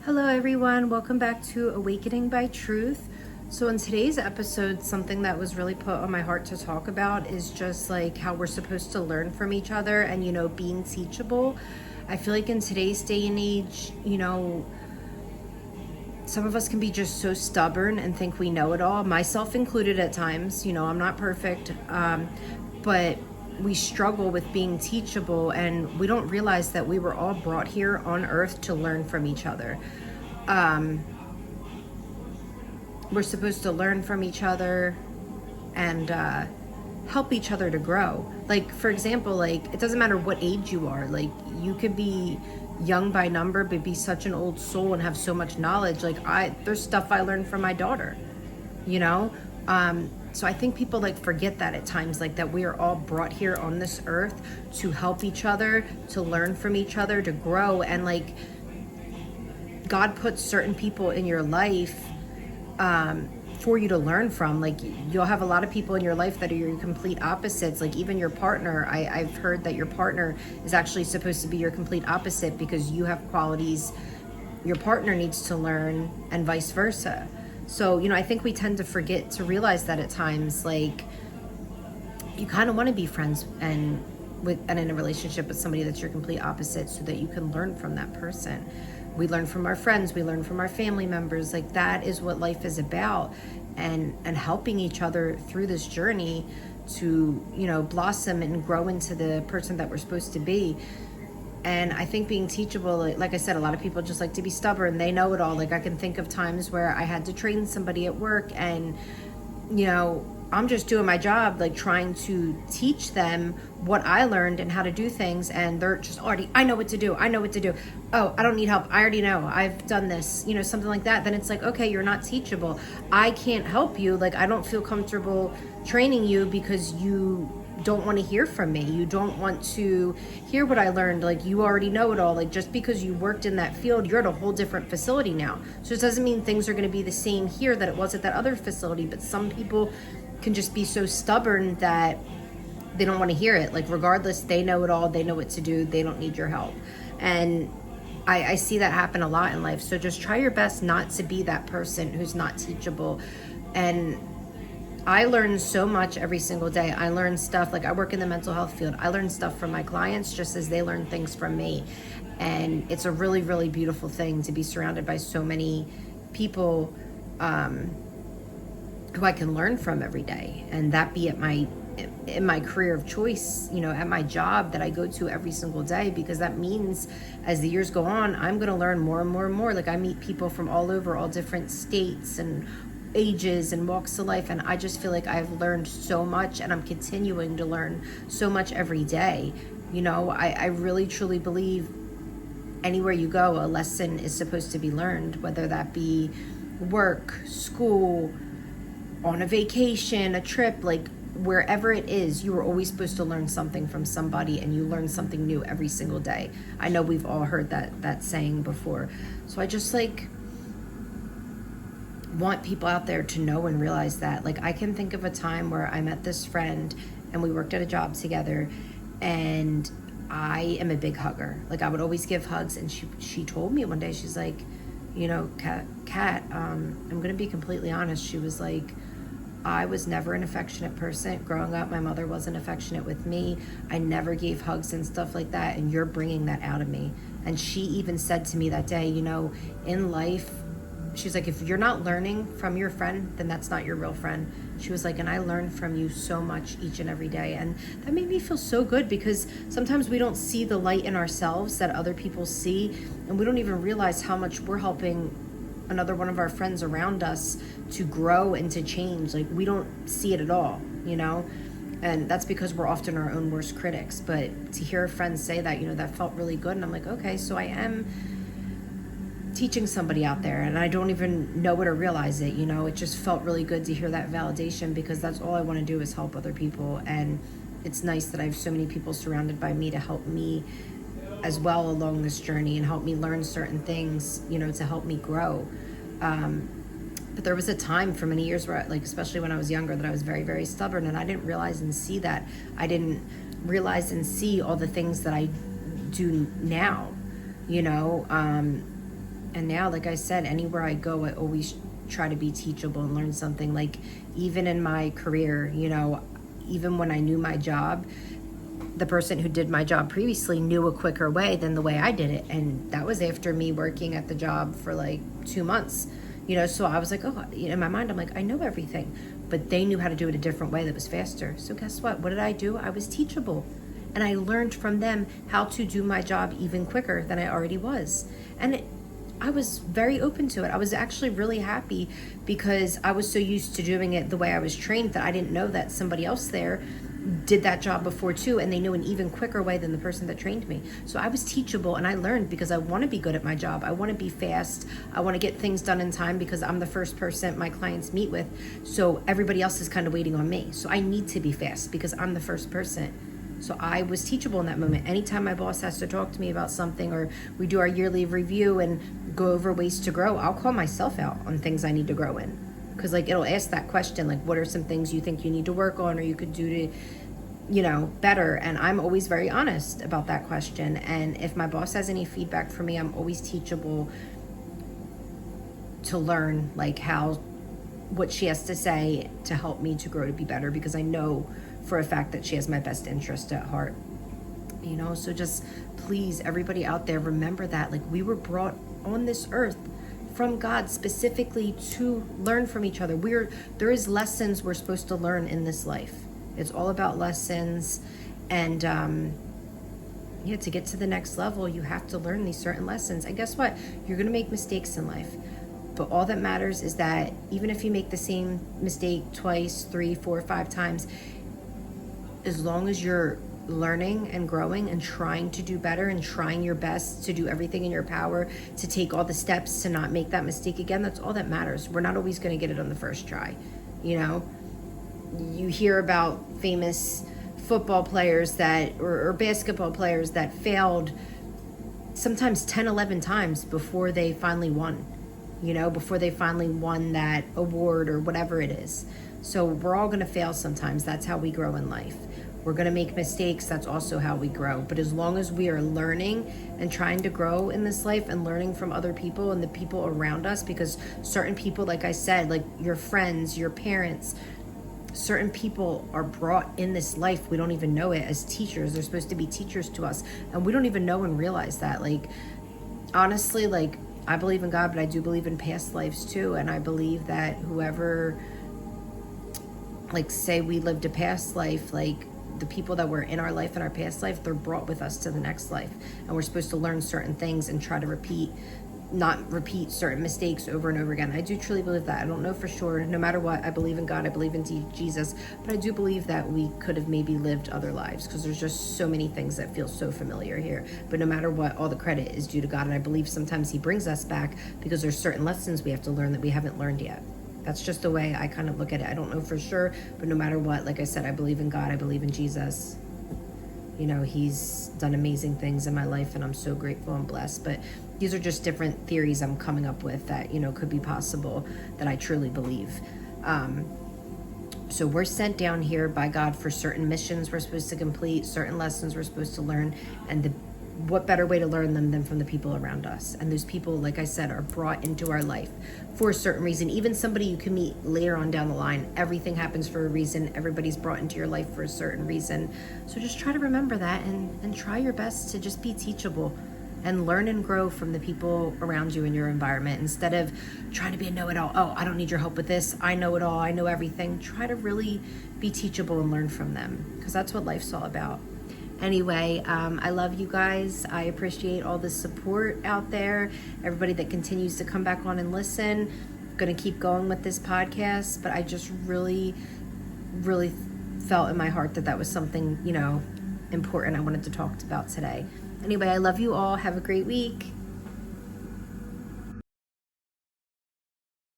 Hello, everyone. Welcome back to Awakening by Truth. So, in today's episode, something that was really put on my heart to talk about is just like how we're supposed to learn from each other and, being teachable. I feel like in today's day and age, some of us can be just so stubborn and think we know it all, myself included at times. I'm not perfect, but we struggle with being teachable, and we don't realize that we were all brought here on earth to learn from each other. We're supposed to learn from each other and help each other to grow. Like, for example, like, it doesn't matter what age you are. Like, you could be young by number but be such an old soul and have so much knowledge. Like, there's stuff I learned from my daughter, so I think people forget that at times, like, that we are all brought here on this earth to help each other, to learn from each other, to grow. And God puts certain people in your life for you to learn from. Like, you'll have a lot of people in your life that are your complete opposites. Like, even your partner, I've heard that your partner is actually supposed to be your complete opposite because you have qualities your partner needs to learn, and vice versa. So, I think we tend to forget to realize that at times. Like, you kind of want to be friends and in a relationship with somebody that's your complete opposite so that you can learn from that person. We learn from our friends, we learn from our family members. Like, that is what life is about, and helping each other through this journey to, blossom and grow into the person that we're supposed to be. And I think being teachable, like I said, a lot of people just like to be stubborn. They know it all. Like, I can think of times where I had to train somebody at work, and, I'm just doing my job, like, trying to teach them what I learned and how to do things. And they're just already, I know what to do. Oh, I don't need help. I already know. I've done this, something like that. Then it's like, okay, you're not teachable. I can't help you. Like, I don't feel comfortable training you because you don't want to hear from me. You don't want to hear what I learned. Like, you already know it all. Like, just because you worked in that field, you're at a whole different facility now. So it doesn't mean things are going to be the same here that it was at that other facility. But some people can just be so stubborn that they don't want to hear it. Like, regardless, they know it all. They know what to do. They don't need your help. And I see that happen a lot in life. So just try your best not to be that person who's not teachable. And I learn so much every single day. I learn stuff, like, I work in the mental health field. I learn stuff from my clients just as they learn things from me. And it's a really, really beautiful thing to be surrounded by so many people who I can learn from every day. And that be in my career of choice, at my job that I go to every single day, because that means as the years go on, I'm going to learn more and more and more. Like, I meet people from all over, all different states and ages and walks of life, and I just feel like I've learned so much, and I'm continuing to learn so much every day. I really truly believe anywhere you go, a lesson is supposed to be learned, whether that be work, school, on a vacation, a trip, like, wherever it is, you are always supposed to learn something from somebody, and you learn something new every single day. I know we've all heard that saying before. So I just want people out there to know and realize that. Like, I can think of a time where I met this friend and we worked at a job together, and I am a big hugger. Like, I would always give hugs, and she told me one day, she's like, Kat, I'm gonna be completely honest. She was like, I was never an affectionate person. Growing up, my mother wasn't affectionate with me. I never gave hugs and stuff like that, and you're bringing that out of me. And she even said to me that day, in life, she's like, if you're not learning from your friend, then that's not your real friend. She was like, and I learn from you so much each and every day. And that made me feel so good, because sometimes we don't see the light in ourselves that other people see, and we don't even realize how much we're helping another one of our friends around us to grow and to change. Like, we don't see it at all, and that's because we're often our own worst critics. But to hear a friend say that, that felt really good. And I'm like, okay, so I am teaching somebody out there, and I don't even know it or realize it. It just felt really good to hear that validation, because that's all I want to do is help other people. And it's nice that I have so many people surrounded by me to help me as well along this journey, and help me learn certain things, to help me grow. But there was a time for many years where, like, especially when I was younger, that I was very, very stubborn, and I didn't realize and see that. I didn't realize and see all the things that I do now, And now, like I said, anywhere I go, I always try to be teachable and learn something. Like even in my career, even when I knew my job, the person who did my job previously knew a quicker way than the way I did it. And that was after me working at the job for like 2 months, so I was like, oh, in my mind, I'm like, I know everything, but they knew how to do it a different way that was faster. So guess what did I do? I was teachable, and I learned from them how to do my job even quicker than I already was. And I was very open to it. I was actually really happy because I was so used to doing it the way I was trained that I didn't know that somebody else there did that job before too, and they knew an even quicker way than the person that trained me. So I was teachable, and I learned because I want to be good at my job. I want to be fast. I want to get things done in time because I'm the first person my clients meet with. So everybody else is kind of waiting on me. So I need to be fast because I'm the first person. So I was teachable in that moment. Anytime my boss has to talk to me about something, or we do our yearly review and go over ways to grow, I'll call myself out on things I need to grow in. Because it'll ask that question, like, what are some things you think you need to work on or you could do to, better? And I'm always very honest about that question. And if my boss has any feedback for me, I'm always teachable to learn what she has to say to help me to grow to be better, because I know for a fact that she has my best interest at heart. So just please, everybody out there, remember that we were brought on this earth from God specifically to learn from each other. There is lessons we're supposed to learn in this life. It's all about lessons, and to get to the next level, you have to learn these certain lessons. And guess what? You're going to make mistakes in life, but all that matters is that even if you make the same mistake twice, 3, 4, 5 times, as long as you're learning and growing and trying to do better and trying your best to do everything in your power to take all the steps to not make that mistake again, that's all that matters. We're not always going to get it on the first try. You hear about famous football players or basketball players that failed sometimes 10, 11 times before they finally won, before they finally won that award or whatever it is. So we're all going to fail sometimes. That's how we grow in life. We're going to make mistakes. That's also how we grow. But as long as we are learning and trying to grow in this life and learning from other people and the people around us, because certain people, like I said, like your friends, your parents, certain people are brought in this life. We don't even know it as teachers. They're supposed to be teachers to us. And we don't even know and realize that. Honestly, I believe in God, but I do believe in past lives too. And I believe that whoever, say we lived a past life, the people that were in our life in our past life, they're brought with us to the next life, and we're supposed to learn certain things and try to not repeat certain mistakes over and over again. I do truly believe that. I don't know for sure. No matter what, I believe in God, I believe in Jesus, but I do believe that we could have maybe lived other lives, because there's just so many things that feel so familiar here. But no matter what, all the credit is due to God, and I believe sometimes he brings us back because there's certain lessons we have to learn that we haven't learned yet. That's just the way I kind of look at it. I don't know for sure, but no matter what, like I said, I believe in God. I believe in Jesus. He's done amazing things in my life, and I'm so grateful and blessed. But these are just different theories I'm coming up with that, could be possible, that I truly believe. So we're sent down here by God for certain missions we're supposed to complete, certain lessons we're supposed to learn, and what better way to learn them than from the people around us? And those people, like I said, are brought into our life for a certain reason. Even somebody you can meet later on down the line, everything happens for a reason. Everybody's brought into your life for a certain reason. So just try to remember that, and try your best to just be teachable and learn and grow from the people around you in your environment, instead of trying to be a know-it-all. Oh, I don't need your help with this. I know it all. I know everything. Try to really be teachable and learn from them, because that's what life's all about. Anyway, I love you guys. I appreciate all the support out there. Everybody that continues to come back on and listen. I'm going to keep going with this podcast, but I just really, really felt in my heart that was something, important I wanted to talk about today. Anyway, I love you all. Have a great week.